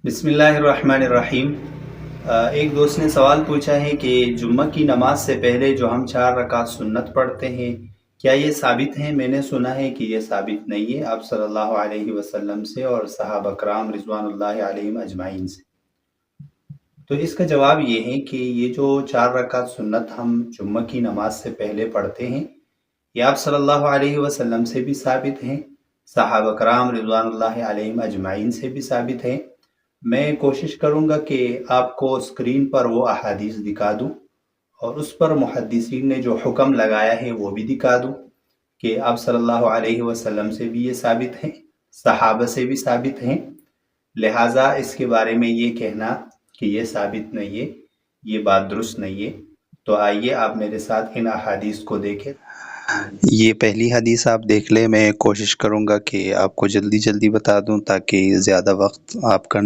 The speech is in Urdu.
بسم اللہ الرحمن الرحیم۔ ایک دوست نے سوال پوچھا ہے کہ جمعہ کی نماز سے پہلے جو ہم 4 رکعت سنت پڑھتے ہیں کیا یہ ثابت ہیں؟ میں نے سنا ہے کہ یہ ثابت نہیں ہے آپ صلی اللہ علیہ وسلم سے اور صحابہ کرام رضوان اللہ علیہم اجمعین سے۔ تو اس کا جواب یہ ہے کہ یہ جو 4 رکعت سنت ہم جمعہ کی نماز سے پہلے پڑھتے ہیں یہ آپ صلی اللہ علیہ وسلم سے بھی ثابت ہیں، صحابہ کرام رضوان اللہ علیہم اجمعین سے بھی ثابت ہیں۔ میں کوشش کروں گا کہ آپ کو اسکرین پر وہ احادیث دکھا دوں اور اس پر محدثین نے جو حکم لگایا ہے وہ بھی دکھا دوں کہ آپ صلی اللہ علیہ وسلم سے بھی یہ ثابت ہیں، صحابہ سے بھی ثابت ہیں، لہٰذا اس کے بارے میں یہ کہنا کہ یہ ثابت نہیں ہے یہ بات درست نہیں ہے۔ تو آئیے آپ میرے ساتھ ان احادیث کو دیکھیں۔ یہ پہلی حدیث آپ دیکھ لیں، میں کوشش کروں گا کہ آپ کو جلدی بتا دوں تاکہ زیادہ وقت آپ کا